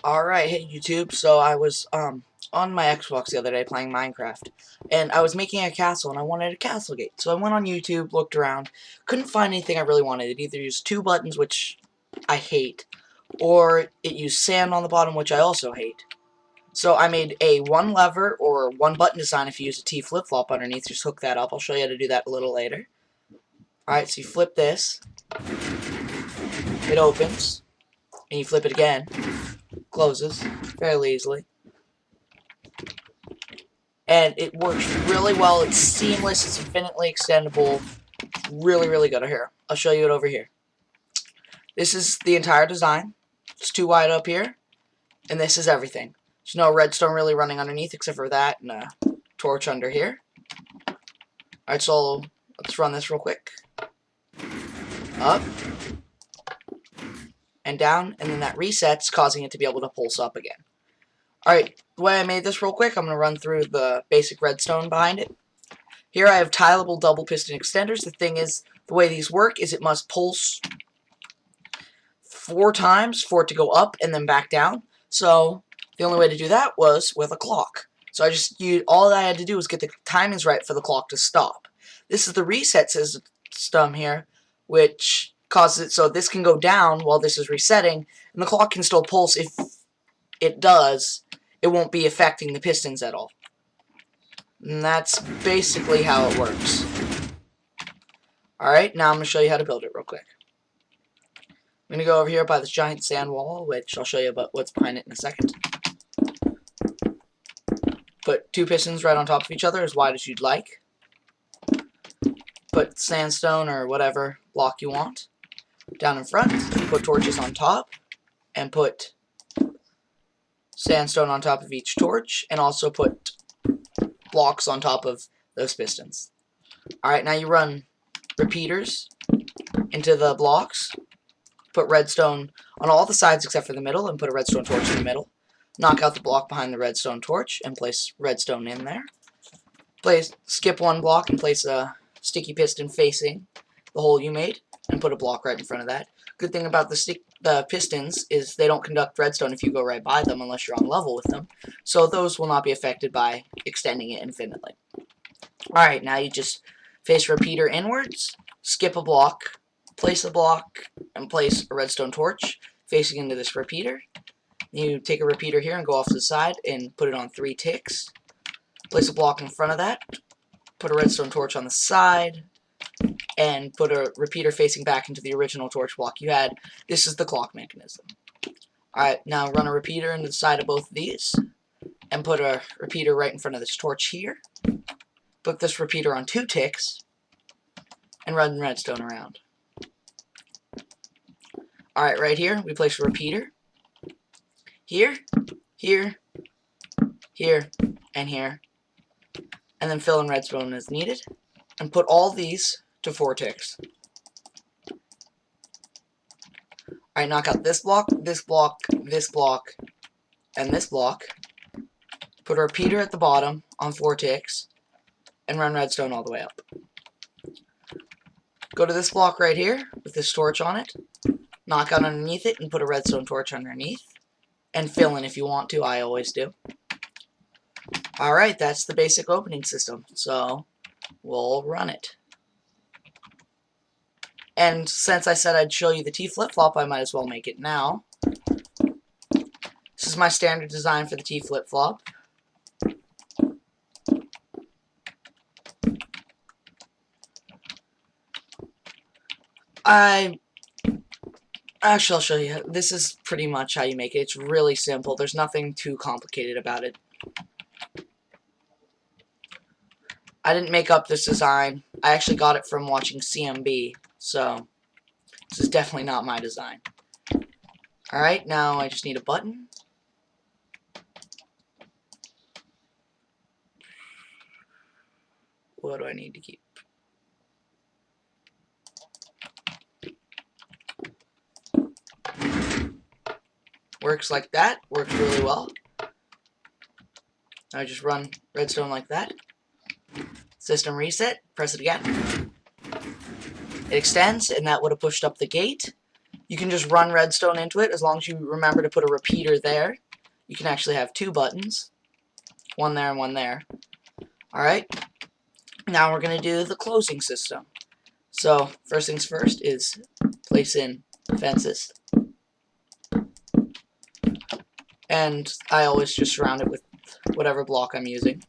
Alright, hey YouTube, so I was on my Xbox the other day playing Minecraft, and I was making a castle, and I wanted a castle gate. So I went on YouTube, looked around, couldn't find anything I really wanted. It either used two buttons, which I hate, or it used sand on the bottom, which I also hate. So I made a one lever or one button design. If you use a T flip-flop underneath, just hook that up. I'll show you how to do that a little later. Alright, so you flip this, it opens, and you flip it again, closes fairly easily. And it works really well. It's seamless. It's infinitely extendable. Really, really good. Here, I'll show you it over here. This is the entire design. It's too wide up here. And this is everything. There's no redstone really running underneath except for that and a torch under here. Alright, so let's run this real quick. Up. And down. And then that resets, causing it to be able to pulse up again. Alright, the way I made this real quick, I'm going to run through the basic redstone behind it. Here I have tileable double piston extenders. The thing is, the way these work is it must pulse 4 times for it to go up and then back down. So, the only way to do that was with a clock. So I just used, all I had to do was get the timings right for the clock to stop. This is the reset system here, which causes it so this can go down while this is resetting, and the clock can still pulse. If it does, it won't be affecting the pistons at all. And that's basically how it works. Alright, now I'm going to show you how to build it real quick. I'm going to go over here by this giant sand wall, which I'll show you about what's behind it in a second. Put 2 pistons right on top of each other, as wide as you'd like. Put sandstone or whatever block you want down in front. Put torches on top, and put sandstone on top of each torch, and also put blocks on top of those pistons. Alright, now you run repeaters into the blocks. Put redstone on all the sides except for the middle, and put a redstone torch in the middle. Knock out the block behind the redstone torch, and place redstone in there. Skip one block and place a sticky piston facing the hole you made, and put a block right in front of that. Good thing about the pistons is they don't conduct redstone if you go right by them unless you're on level with them. So those will not be affected by extending it infinitely. Alright, now you just face repeater inwards, skip a block, place a block, and place a redstone torch facing into this repeater. You take a repeater here and go off to the side and put it on 3 ticks. Place a block in front of that, put a redstone torch on the side, and put a repeater facing back into the original torch block you had. This is the clock mechanism. Alright, now run a repeater into the side of both of these, and put a repeater right in front of this torch here. Put this repeater on 2 ticks, and run redstone around. Alright, right here, we place a repeater. Here, here, here, and here. And then fill in redstone as needed. And put all these to 4 ticks. Alright, knock out this block, this block, this block, and this block. Put a repeater at the bottom on 4 ticks. And run redstone all the way up. Go to this block right here with this torch on it. Knock out underneath it and put a redstone torch underneath. And fill in if you want to, I always do. Alright, that's the basic opening system. So, we'll run it. And since I said I'd show you the T flip-flop, I might as well make it now. This is my standard design for the T flip-flop. Actually, I'll show you. This is pretty much how you make it. It's really simple. There's nothing too complicated about it. I didn't make up this design. I actually got it from watching CMB, so this is definitely not my design. Alright, now I just need a button. What do I need to keep? Works like that. Works really well. I just run redstone like that. System reset. Press it again. It extends, and that would have pushed up the gate. you can just run redstone into it as long as you remember to put a repeater there. You can actually have 2 buttons. One there and one there. Alright. Now we're going to do the closing system. So, first things first is place in fences. And I always just surround it with whatever block I'm using.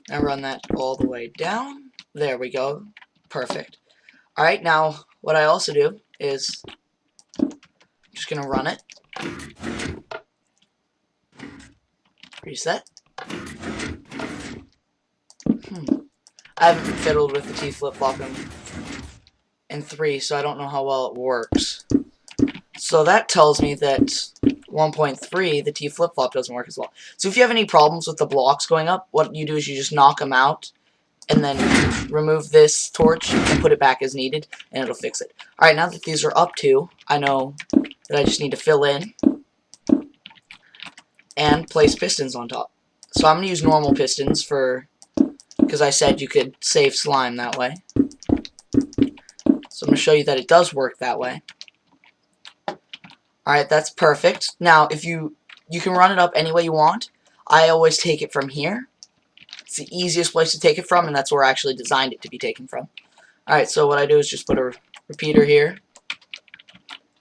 Now run that all the way down. There we go. Perfect. Alright, now what I also do is just going to run it. Reset. I haven't fiddled with the T flip-flop in 3, so I don't know how well it works. So that tells me that 1.3, the T flip-flop doesn't work as well. So if you have any problems with the blocks going up, what you do is you just knock them out, and then remove this torch and put it back as needed, and it'll fix it. Alright, now that these are up to, I know that I just need to fill in and place pistons on top. So I'm going to use normal pistons because I said you could save slime that way. So I'm going to show you that it does work that way. Alright, that's perfect. Now, if you can run it up any way you want. I always take it from here. It's the easiest place to take it from, and that's where I actually designed it to be taken from. Alright, so what I do is just put a repeater here.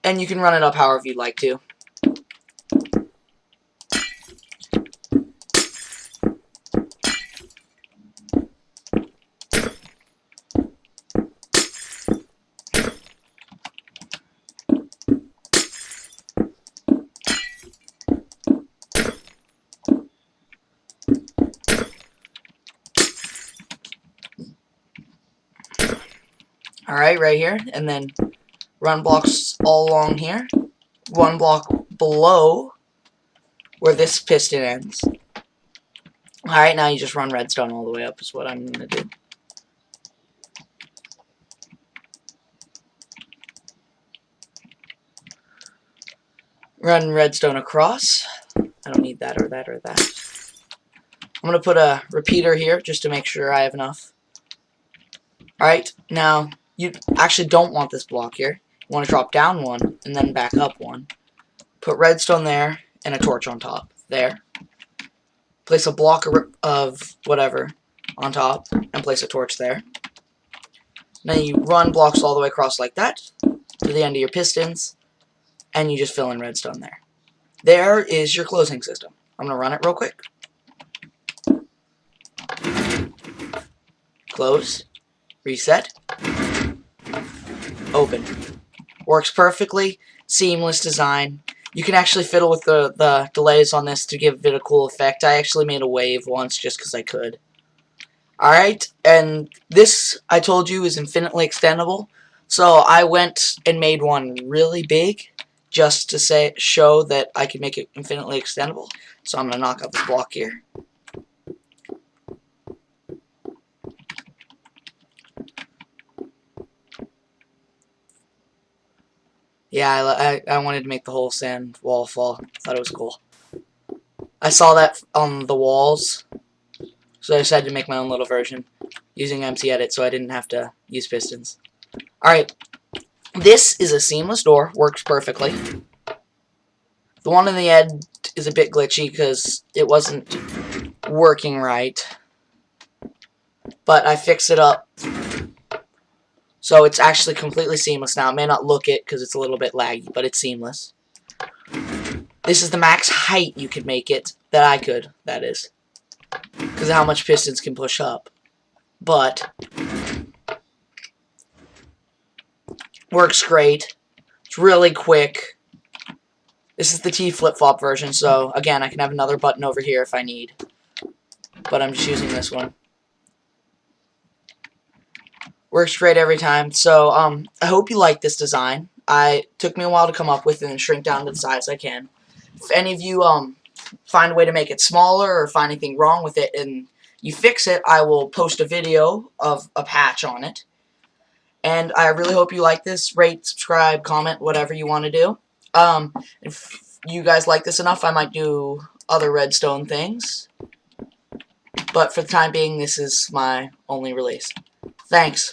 And you can run it up however you'd like to. Alright, right here, and then run blocks all along here. 1 block below where this piston ends. Alright, now you just run redstone all the way up is what I'm going to do. Run redstone across. I don't need that or that or that. I'm going to put a repeater here just to make sure I have enough. Alright, now you actually don't want this block here. You want to drop down 1 and then back up 1. Put redstone there and a torch on top. There. Place a block of whatever on top and place a torch there. Now you run blocks all the way across like that to the end of your pistons and you just fill in redstone there. There is your closing system. I'm going to run it real quick. Close. Reset. Open. Works perfectly. Seamless design. You can actually fiddle with the delays on this to give it a cool effect. I actually made a wave once just because I could. Alright, and this, I told you, is infinitely extendable. So I went and made one really big just to show that I could make it infinitely extendable. So I'm going to knock out this block here. Yeah, I wanted to make the whole sand wall fall. Thought it was cool. I saw that on the walls, so I decided to make my own little version using MC Edit so I didn't have to use pistons. Alright, this is a seamless door, works perfectly. The one on the end is a bit glitchy because it wasn't working right, but I fixed it up. So it's actually completely seamless now. It may not look it because it's a little bit laggy, but it's seamless. This is the max height you could make it, that I could, that is. Because of how much pistons can push up. But works great. It's really quick. This is the T flip-flop version, so again, I can have another button over here if I need. But I'm just using this one. Works great every time. So, I hope you like this design. It took me a while to come up with it and shrink down to the size I can. If any of you find a way to make it smaller or find anything wrong with it and you fix it, I will post a video of a patch on it. And I really hope you like this. Rate, subscribe, comment, whatever you want to do. If you guys like this enough, I might do other redstone things. But for the time being, this is my only release. Thanks.